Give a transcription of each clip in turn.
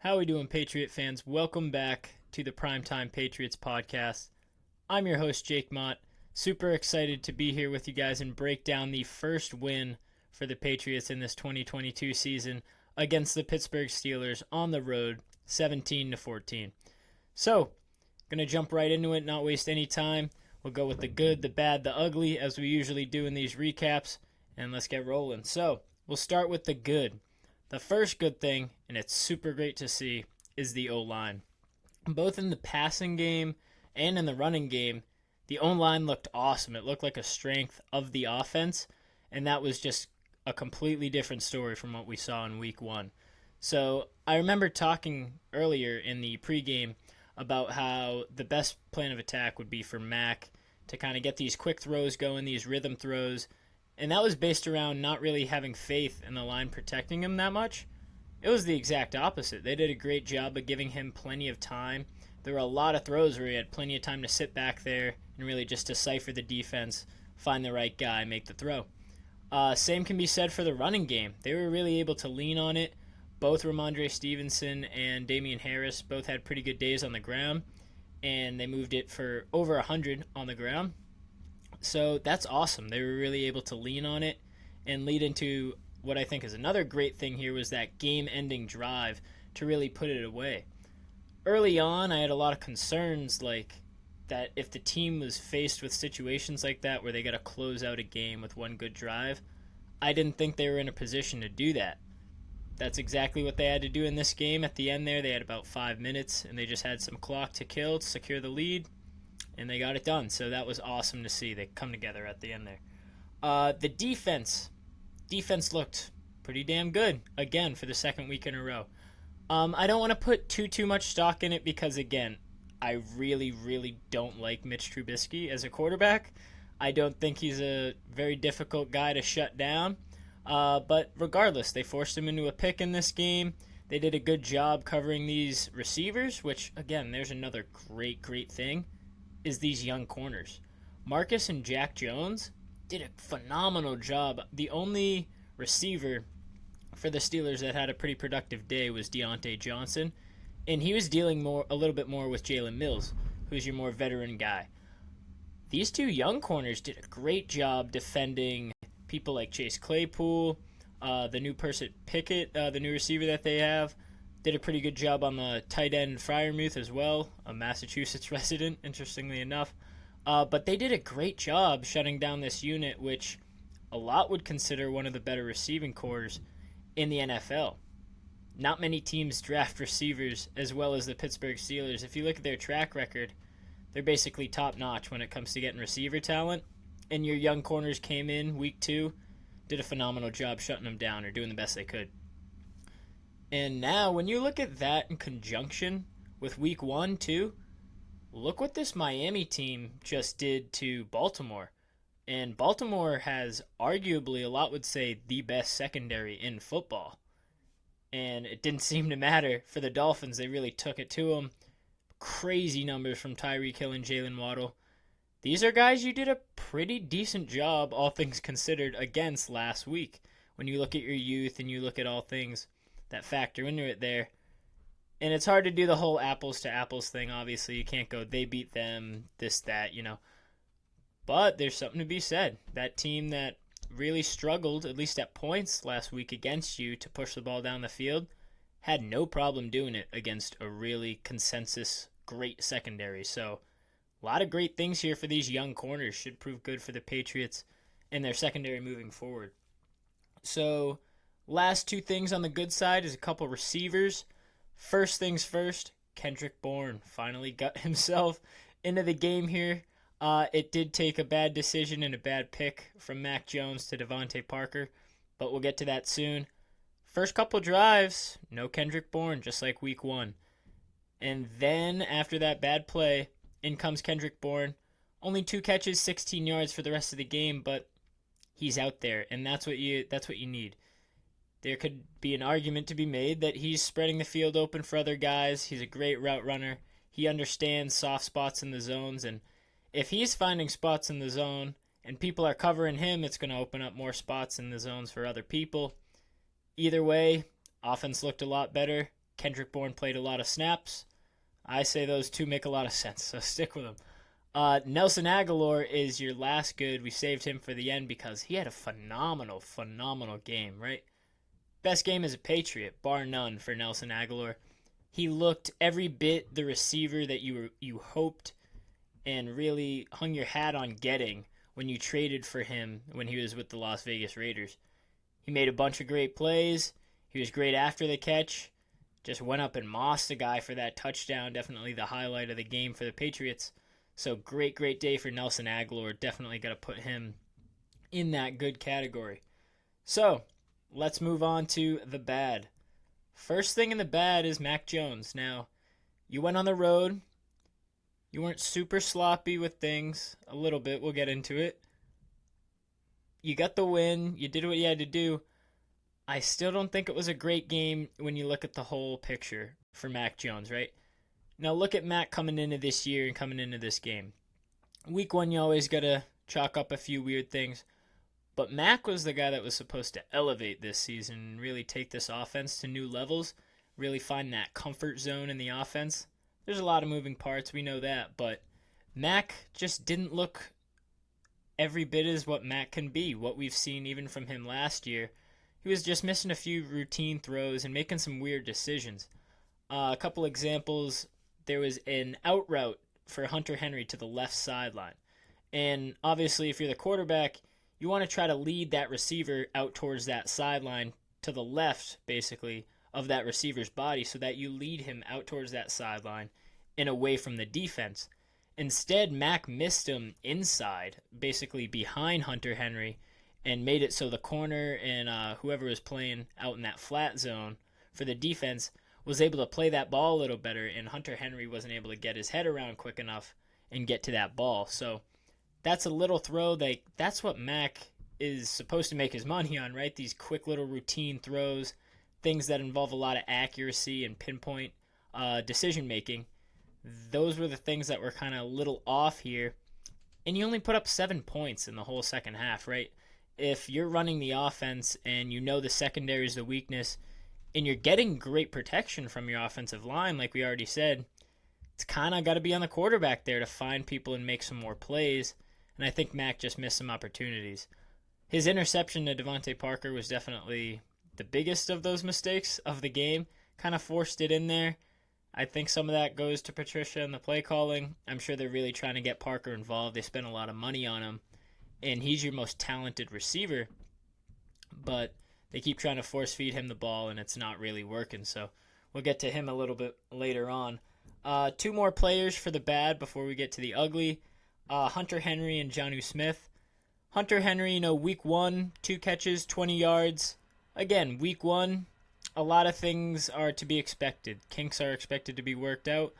How we doing, Patriot fans? Welcome back to the PrimeTime Patriots podcast. I'm your host, Jake Mott. Super excited to be here with you guys and break down the first win for the Patriots in this 2022 season against the Pittsburgh Steelers on the road, 17-14. So, gonna jump right into it, not waste any time. We'll go with the good, the bad, the ugly, as we usually do in these recaps, and let's get rolling. So, we'll start with the good. The first good thing, and it's super great to see, is the O-line. Both in the passing game and in the running game, the O-line looked awesome. It looked like a strength of the offense, and that was just a completely different story from what we saw in week one. So I remember talking earlier in the pregame about how the best plan of attack would be for Mac to kind of get these quick throws going, these rhythm throws, and that was based around not really having faith in the line protecting him that much. It was the exact opposite. They did a great job of giving him plenty of time. There were a lot of throws where he had plenty of time to sit back there and really just decipher the defense, find the right guy, make the throw. Same can be said for the running game. They were really able to lean on it. Both Ramondre Stevenson and Damian Harris both had pretty good days on the ground, and they moved it for over 100 on the ground. So that's awesome. They were really able to lean on it and lead into what I think is another great thing here was that game-ending drive to really put it away. Early on, I had a lot of concerns like that if the team was faced with situations like that where they got to close out a game with one good drive, I didn't think they were in a position to do that. That's exactly what they had to do in this game. At the end there, they had about 5 minutes, and they just had some clock to kill to secure the lead, and they got it done. So that was awesome to see. They come together at the end there. The defense looked pretty damn good, again, for the second week in a row. I don't want to put too much stock in it because, again, I really don't like Mitch Trubisky as a quarterback. I don't think he's a very difficult guy to shut down. But regardless, they forced him into a pick in this game. They did a good job covering these receivers, which, again, there's another great thing, is these young corners. Marcus and Jack Jones did a phenomenal job. The only receiver for the Steelers that had a pretty productive day was Deontay Johnson, and he was dealing a little bit more with Jalen Mills, who's your more veteran guy. These two young corners did a great job defending people like Chase Claypool, the new person Pickett, the new receiver that they have, did a pretty good job on the tight end Freiermuth as well, a Massachusetts resident, interestingly enough. But they did a great job shutting down this unit, which a lot would consider one of the better receiving corps in the NFL. Not many teams draft receivers as well as the Pittsburgh Steelers. If you look at their track record, they're basically top-notch when it comes to getting receiver talent. And your young corners came in week 2, did a phenomenal job shutting them down or doing the best they could. And now, when you look at that in conjunction with week 1, too, look what this Miami team just did to Baltimore. And Baltimore has arguably, a lot would say, the best secondary in football. And it didn't seem to matter for the Dolphins. They really took it to them. Crazy numbers from Tyreek Hill and Jalen Waddle. These are guys you did a pretty decent job, all things considered, against last week. When you look at your youth and you look at all things that factor into it there. And it's hard to do the whole apples to apples thing, obviously. You can't go, they beat them, this, that, But there's something to be said. That team that really struggled, at least at points last week against you, to push the ball down the field, had no problem doing it against a really consensus great secondary. So a lot of great things here for these young corners. Should prove good for the Patriots and their secondary moving forward. So last two things on the good side is a couple receivers. First things first, Kendrick Bourne finally got himself into the game here. It did take a bad decision and a bad pick from Mac Jones to Devontae Parker, but we'll get to that soon. First couple drives, no Kendrick Bourne, just like week 1. And then after that bad play, in comes Kendrick Bourne. Only 2 catches, 16 yards for the rest of the game, but he's out there, and that's what you need. There could be an argument to be made that he's spreading the field open for other guys. He's a great route runner. He understands soft spots in the zones, and if he's finding spots in the zone and people are covering him, it's going to open up more spots in the zones for other people. Either way, offense looked a lot better. Kendrick Bourne played a lot of snaps. I say those two make a lot of sense, so stick with them. Nelson Aguilar is your last good. We saved him for the end because he had a phenomenal game, right? Best game as a Patriot, bar none, for Nelson Aguilar. He looked every bit the receiver that you hoped and really hung your hat on getting when you traded for him when he was with the Las Vegas Raiders. He made a bunch of great plays. He was great after the catch. Just went up and mossed a guy for that touchdown. Definitely the highlight of the game for the Patriots. So great day for Nelson Aguilar. Definitely got to put him in that good category. So let's move on to the bad. First thing in the bad is Mac Jones. Now, you went on the road. You weren't super sloppy with things. A little bit. We'll get into it. You got the win. You did what you had to do. I still don't think it was a great game when you look at the whole picture for Mac Jones, right? Now look at Mac coming into this year and coming into this game. Week 1, you always got to chalk up a few weird things. But Mac was the guy that was supposed to elevate this season and really take this offense to new levels, really find that comfort zone in the offense. There's a lot of moving parts, we know that, but Mac just didn't look every bit as what Mac can be, what we've seen even from him last year. He was just missing a few routine throws and making some weird decisions. A couple examples, there was an out route for Hunter Henry to the left sideline. And obviously, if you're the quarterback, you want to try to lead that receiver out towards that sideline to the left, basically, of that receiver's body so that you lead him out towards that sideline and away from the defense. Instead, Mac missed him inside, basically behind Hunter Henry, and made it so the corner and whoever was playing out in that flat zone for the defense was able to play that ball a little better, and Hunter Henry wasn't able to get his head around quick enough and get to that ball. So that's a little throw. That's what Mac is supposed to make his money on, right? These quick little routine throws, things that involve a lot of accuracy and pinpoint decision-making. Those were the things that were kind of a little off here. And you only put up 7 points in the whole second half, right? If you're running the offense and you know the secondary is the weakness and you're getting great protection from your offensive line, like we already said, it's kind of got to be on the quarterback there to find people and make some more plays. And I think Mac just missed some opportunities. His interception to Devontae Parker was definitely the biggest of those mistakes of the game. Kind of forced it in there. I think some of that goes to Patricia and the play calling. I'm sure they're really trying to get Parker involved. They spent a lot of money on him, and he's your most talented receiver. But they keep trying to force feed him the ball, and it's not really working. So we'll get to him a little bit later on. 2 more players for the bad before we get to the ugly. Hunter Henry and Jonnu Smith. Hunter Henry, week 1, 2 catches, 20 yards. Again, week 1, a lot of things are to be expected. Kinks are expected to be worked out.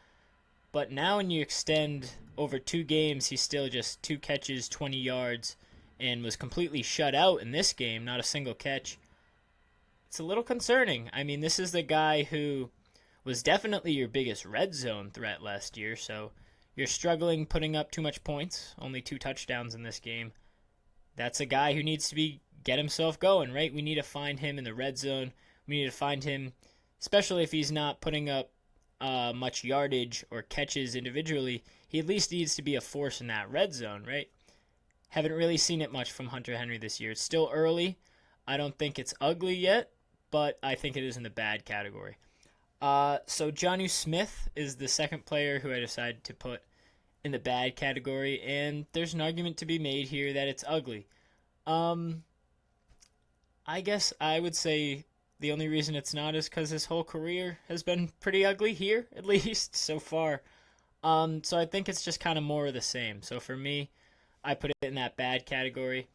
But now when you extend over 2 games, he's still just 2 catches, 20 yards, and was completely shut out in this game, not a single catch. It's a little concerning. I mean, this is the guy who was definitely your biggest red zone threat last year, so you're struggling putting up too much points, only 2 touchdowns in this game. That's a guy who needs to get himself going, right? We need to find him in the red zone. We need to find him, especially if he's not putting up much yardage or catches individually. He at least needs to be a force in that red zone, right? Haven't really seen it much from Hunter Henry this year. It's still early. I don't think it's ugly yet, but I think it is in the bad category. So Jonnu Smith is the second player who I decided to put in the bad category, and there's an argument to be made here that it's ugly. I guess I would say the only reason it's not is because his whole career has been pretty ugly here, at least so far. So I think it's just kind of more of the same. So for me, I put it in that bad category.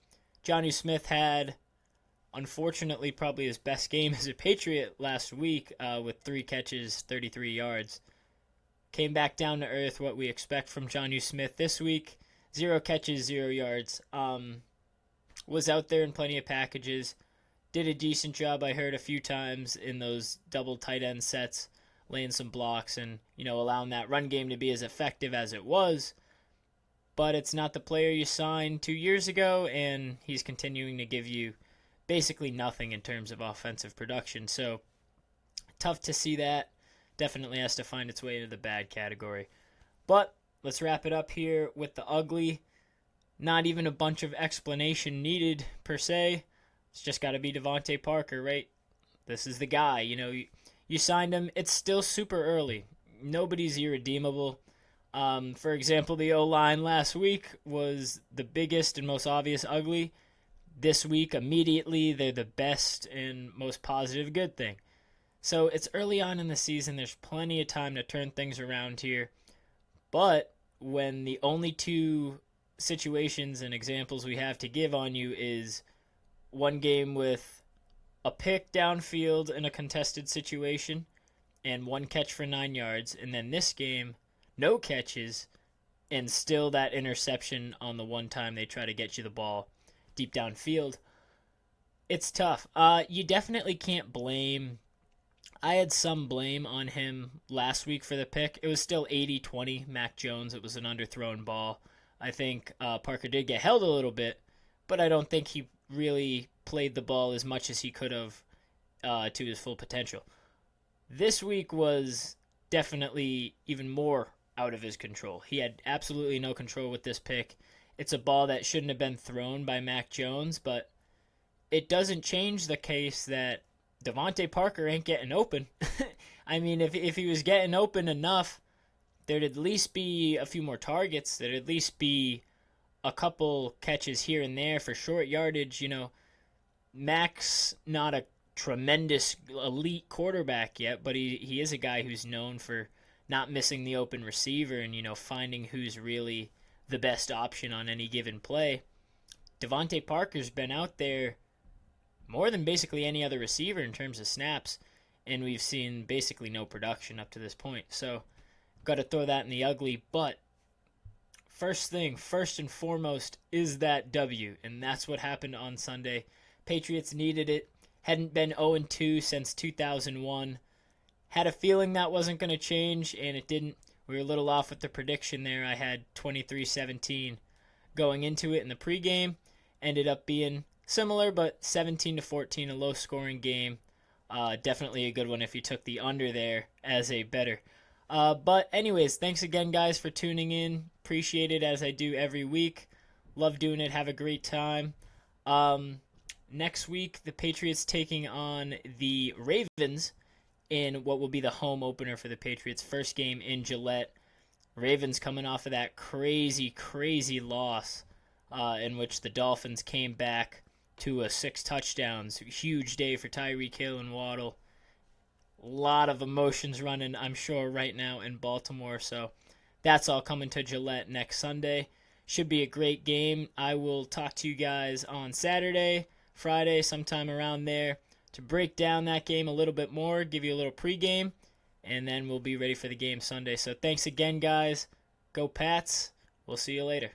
Jonnu Smith had, unfortunately, probably his best game as a Patriot last week with 3 catches, 33 yards. Came back down to earth, what we expect from Jonnu Smith this week. 0 catches, 0 yards. Was out there in plenty of packages. Did a decent job, I heard a few times, in those double tight end sets, laying some blocks and, allowing that run game to be as effective as it was. But it's not the player you signed 2 years ago, and he's continuing to give you basically nothing in terms of offensive production. So tough to see that. definitely has to find its way into the bad category. But let's wrap it up here with the ugly. Not even a bunch of explanation needed per se. It's just got to be Devontae Parker, right? This is the guy. You signed him. It's still super early. Nobody's irredeemable. For example, the O-line last week was the biggest and most obvious ugly. This week, immediately, they're the best and most positive good thing. So it's early on in the season. There's plenty of time to turn things around here. But when the only two situations and examples we have to give on you is one game with a pick downfield in a contested situation and one catch for 9 yards, and then this game, no catches and still that interception on the one time they try to get you the ball deep downfield, it's tough. You definitely can't blame. I had some blame on him last week for the pick. It was still 80-20 Mac Jones. It was an underthrown ball. I think Parker did get held a little bit, but I don't think he really played the ball as much as he could have to his full potential. This week was definitely even more out of his control. He had absolutely no control with this pick. It's a ball that shouldn't have been thrown by Mac Jones, but it doesn't change the case that Devontae Parker ain't getting open. I mean, if he was getting open enough, there'd at least be a few more targets. There'd at least be a couple catches here and there for short yardage. Mac's not a tremendous elite quarterback yet, but he is a guy who's known for not missing the open receiver and, finding who's really the best option on any given play. Devontae Parker's been out there more than basically any other receiver in terms of snaps, and we've seen basically no production up to this point. So, got to throw that in the ugly, but first and foremost, is that W, and that's what happened on Sunday. Patriots needed it. Hadn't been 0-2 since 2001. Had a feeling that wasn't going to change, and it didn't. We were a little off with the prediction there. I had 23-17 going into it in the pregame. Ended up being similar, but 17-14, a low-scoring game. Definitely a good one if you took the under there as a better. But anyways, thanks again, guys, for tuning in. Appreciate it as I do every week. Love doing it. Have a great time. Next week, the Patriots taking on the Ravens in what will be the home opener for the Patriots. First game in Gillette. Ravens coming off of that crazy, crazy loss in which the Dolphins came back to a 6 touchdowns. Huge day for Tyreek Hill and Waddle. A lot of emotions running, I'm sure, right now in Baltimore. So that's all coming to Gillette next Sunday. Should be a great game. I will talk to you guys on Saturday, Friday, sometime around there to break down that game a little bit more, give you a little pregame, and then we'll be ready for the game Sunday. So thanks again, guys. Go Pats. We'll see you later.